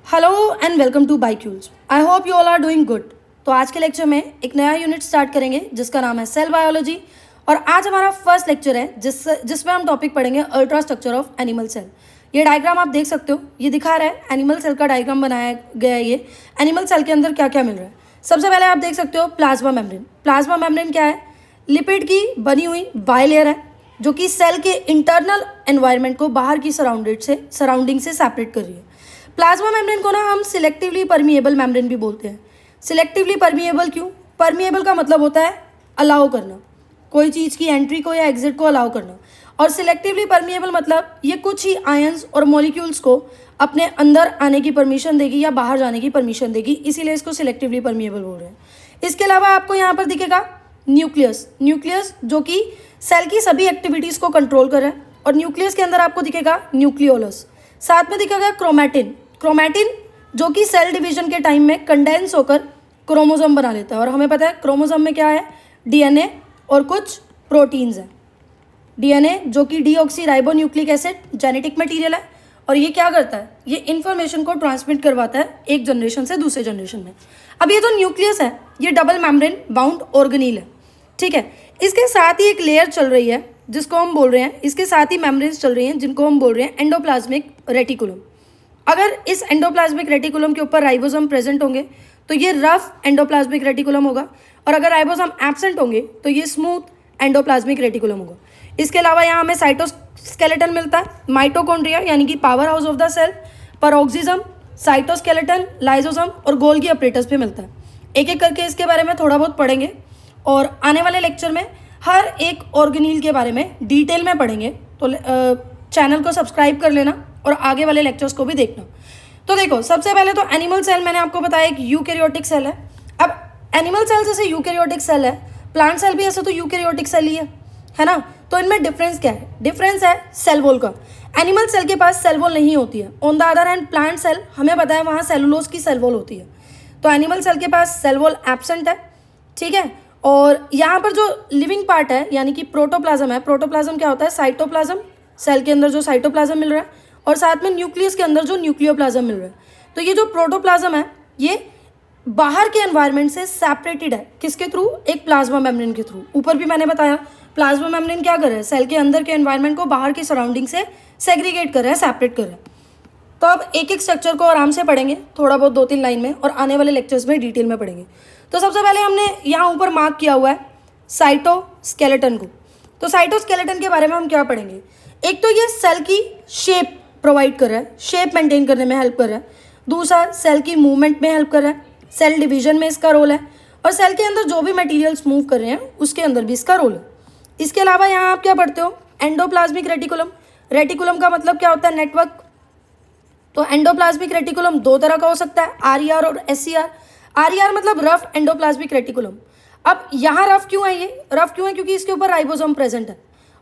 Hello and welcome to Bicules. I hope you all are doing good. तो आज के lecture में एक नया यूनिट स्टार्ट करेंगे जिसका नाम है सेल बायोलॉजी। और आज हमारा फर्स्ट लेक्चर है जिसमें हम टॉपिक पढ़ेंगे ultra structure of animal cell. ये डायग्राम आप देख सकते हो, ये दिखा रहा है एनिमल सेल का डायग्राम बनाया गया है। ये एनिमल सेल के अंदर क्या क्या मिल रहा है। सबसे पहले आप देख सकते हो प्लाज्मा मेम्ब्रेन। प्लाज्मा मेम्ब्रेन क्या है? लिपिड की बनी हुई बाइलेयर है जो कि सेल के इंटरनल एनवायरनमेंट को बाहर की सराउंडिंग से सेपरेट कर रही है। प्लाज्मा मेम्ब्रेन को ना हम सिलेक्टिवली परमिएबल मेम्ब्रेन भी बोलते हैं। सिलेक्टिवली परमिएबल क्यों? परमिएबल का मतलब होता है अलाउ करना, कोई चीज़ की एंट्री को या एग्जिट को अलाउ करना। और सिलेक्टिवली परमिएबल मतलब ये कुछ ही आयंस और मॉलिक्यूल्स को अपने अंदर आने की परमिशन देगी या बाहर जाने की परमिशन देगी, इसीलिए इसको सिलेक्टिवली परमिएबल बोल रहे हैं। इसके अलावा आपको यहाँ पर दिखेगा न्यूक्लियस जो कि सेल की सभी एक्टिविटीज़ को कंट्रोल कर रहा है। और न्यूक्लियस के अंदर आपको दिखेगा न्यूक्लियोलस। साथ में दिखेगा क्रोमैटिन जो कि सेल डिवीजन के टाइम में कंडेंस होकर क्रोमोसोम बना लेता है। और हमें पता है क्रोमोसोम में क्या है? डीएनए और कुछ प्रोटीन्स हैं। डीएनए जो कि डीऑक्सीराइबोन्यूक्लिक एसिड जेनेटिक मटेरियल है, और ये क्या करता है? ये इन्फॉर्मेशन को ट्रांसमिट करवाता है एक जनरेशन से दूसरे जनरेशन में। अब ये जो न्यूक्लियस है ये डबल मेम्ब्रेन बाउंड ऑर्गेनील है, ठीक है। इसके साथ ही एक लेयर चल रही है जिसको हम बोल रहे हैं, इसके साथ ही मेम्ब्रेन्स चल रही हैं जिनको हम बोल रहे हैं एंडोप्लाज्मिक रेटिकुलम। अगर इस एंडोप्लाज्मिक रेटिकुलम के ऊपर राइबोसोम प्रेजेंट होंगे तो ये रफ एंडोप्लाज्मिक रेटिकुलम होगा, और अगर राइबोसोम एब्सेंट होंगे तो ये स्मूथ एंडोप्लाज्मिक रेटिकुलम होगा। इसके अलावा यहाँ हमें साइटोस्केलेटन मिलता है, माइटोकॉन्ड्रिया यानी कि power house of the cell, peroxisome, cytoskeleton, lysosome और गोल्गी अपरेटस पे मिलता है। एक एक करके इसके बारे में थोड़ा बहुत पढ़ेंगे, और आने वाले लेक्चर में हर एक ऑर्गेनील के बारे में डिटेल में पढ़ेंगे। तो चैनल को सब्सक्राइब कर लेना और आगे वाले लेक्चर्स को भी देखना। तो देखो, सबसे पहले तो एनिमल सेल मैंने आपको बताया एक यूकैरियोटिक सेल है। अब एनिमल सेल जैसे यूकैरियोटिक सेल है, प्लांट सेल भी ऐसे तो यूकैरियोटिक सेल ही है ना। तो इनमें डिफरेंस क्या है? डिफरेंस है सेल वॉल का। एनिमल सेल के पास सेल वॉल नहीं होती है। On the other hand plant cell हमें पता है वहाँ सेलुलोज की सेल वॉल होती है। तो एनिमल सेल के पास सेल वॉल एब्सेंट है, ठीक है। और यहाँ पर जो लिविंग पार्ट है यानी कि प्रोटोप्लाज्म है। प्रोटोप्लाज्म क्या होता है? साइटोप्लाज्म, सेल के अंदर जो साइटोप्लाज्म मिल रहा है, और साथ में न्यूक्लियस के अंदर जो न्यूक्लियोप्लाज्म मिल रहा है। तो ये जो प्रोटोप्लाज्म है ये बाहर के एनवायरनमेंट से सेपरेटेड है। किसके थ्रू? एक प्लाज्मा मेम्ब्रेन के थ्रू। ऊपर भी मैंने बताया प्लाज्मा मेम्ब्रेन क्या कर रहा है? सेल के अंदर के एनवायरनमेंट को बाहर की सराउंडिंग से सेग्रीगेट कर रहा है, सेपरेट कर रहा है। तो अब एक एक स्ट्रक्चर को आराम से पढ़ेंगे, थोड़ा बहुत 2-3 लाइन में, और आने वाले लेक्चर्स में डिटेल में पढ़ेंगे। तो सबसे पहले हमने यहाँ ऊपर मार्क किया हुआ है साइटोस्केलेटन को। तो साइटोस्केलेटन के बारे में हम क्या पढ़ेंगे? एक तो ये सेल की शेप प्रोवाइड कर रहा है, शेप मेंटेन करने में हेल्प कर रहा है। दूसरा, सेल की मूवमेंट में हेल्प कर रहा है, सेल डिवीजन में इसका रोल है, और सेल के अंदर जो भी मटेरियल्स मूव कर रहे हैं उसके अंदर भी इसका रोल है। इसके अलावा यहाँ आप क्या पढ़ते हो? Endoplasmic reticulum. रेटिकुलम का मतलब क्या होता है? नेटवर्क। तो एंडोप्लाज्मिक रेटिकुलम 2 तरह का हो सकता है, आरईआर और एससीआर। आरईआर मतलब रफ एंडोप्लाज्मिक रेटिकुलम। अब यहाँ रफ क्यों है? ये रफ क्यों है? क्योंकि इसके ऊपर राइबोसोम प्रेजेंट है,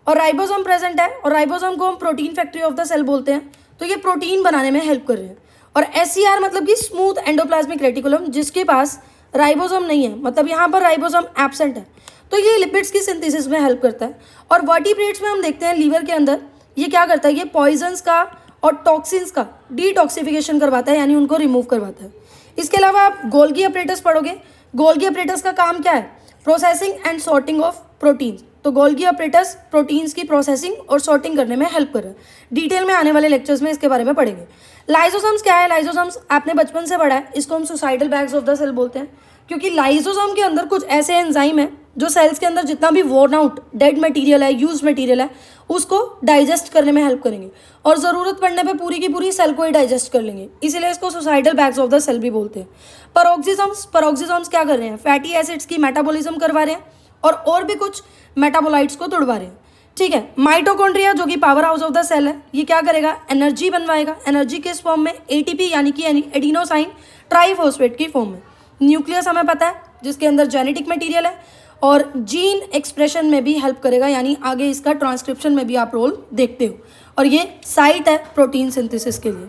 और राइबोसोम प्रेजेंट है, और राइबोसोम को हम protein factory of the cell बोलते हैं। तो ये प्रोटीन बनाने में हेल्प कर रहे हैं। और एससीआर मतलब कि स्मूथ एंडोप्लाज्मिक रेटिकुलम, जिसके पास राइबोसोम नहीं है, मतलब यहाँ पर राइबोसोम एब्सेंट है। तो ये लिपिड्स की सिंथेसिस में हेल्प करता है। और वर्टिब्रेट्स में हम देखते हैं लीवर के अंदर ये क्या करता है? ये पॉइजन्स का और टॉक्सिन्स का डिटॉक्सिफिकेशन करवाता है, यानी उनको रिमूव करवाता है। इसके अलावा आप गोल्गी अपरेटस पढ़ोगे। गोल्गी अपरेटस का काम क्या है? Processing and sorting of proteins. तो गोल्गी अपरेटस प्रोटीन्स की प्रोसेसिंग और सॉर्टिंग करने में हेल्प कर रहा है। डिटेल में आने वाले लेक्चर्स में इसके बारे में पढ़ेंगे। लाइसोसोम्स क्या है? लाइसोसोम्स आपने बचपन से पढ़ा है, इसको हम suicidal bags of the cell बोलते हैं, क्योंकि लाइसोसोम के अंदर कुछ ऐसे एंजाइम है जो सेल्स के अंदर जितना भी वॉर्न आउट डेड मटेरियल है, यूज मटेरियल है, उसको डाइजेस्ट करने में हेल्प करेंगे, और ज़रूरत पड़ने पे पूरी की पूरी सेल को ही डाइजेस्ट कर लेंगे, इसीलिए इसको suicidal bags of the cell भी बोलते हैं। परोक्सिसोम्स क्या कर रहे हैं? फैटी एसिड्स की मेटाबॉलिज्म करवा रहे हैं, और भी कुछ मेटाबोलाइट्स को तोड़वा रहे हैं, ठीक है। माइटोकॉन्ड्रिया जो कि power house of the cell है, ये क्या करेगा? एनर्जी बनवाएगा। एनर्जी किस फॉर्म में? एटीपी यानी कि एडिनोसाइन ट्राइफॉस्फेट की फॉर्म में। न्यूक्लियस हमें पता है जिसके अंदर जेनेटिक मटेरियल है, और जीन एक्सप्रेशन में भी हेल्प करेगा, यानी आगे इसका ट्रांसक्रिप्शन में भी आप रोल देखते हो। और ये साइट है प्रोटीन सिंथेसिस के लिए।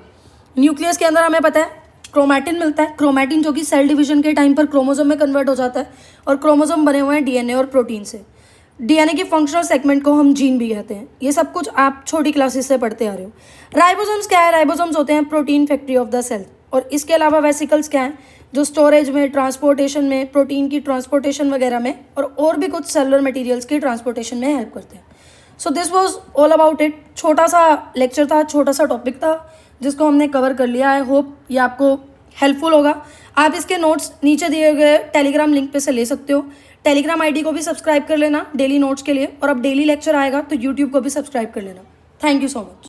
न्यूक्लियस के अंदर हमें पता है क्रोमैटिन मिलता है। क्रोमैटिन जो कि सेल डिवीजन के टाइम पर क्रोमोसोम में कन्वर्ट हो जाता है, और क्रोमोसोम बने हुए हैं डीएनए और प्रोटीन से। डीएनए की फंक्शनल सेगमेंट को हम जीन भी कहते हैं। ये सब कुछ आप छोटी क्लासेस से पढ़ते आ रहे हो। राइबोसोम्स क्या है? राइबोसोम्स होते हैं protein factory of the cell, और इसके अलावा वेसिकल्स क्या हैं, जो स्टोरेज में, ट्रांसपोर्टेशन में, प्रोटीन की ट्रांसपोर्टेशन वगैरह में और भी कुछ सेलुलर मटेरियल्स की ट्रांसपोर्टेशन में हेल्प करते हैं। So this was all about it. छोटा सा लेक्चर था, छोटा सा टॉपिक था जिसको हमने कवर कर लिया। आई होप ये आपको हेल्पफुल होगा। आप इसके नोट्स नीचे दिए गए टेलीग्राम लिंक पे से ले सकते हो। टेलीग्राम आईडी को भी सब्सक्राइब कर लेना डेली नोट्स के लिए, और अब डेली लेक्चर आएगा तो यूट्यूब को भी सब्सक्राइब कर लेना। Thank you so much.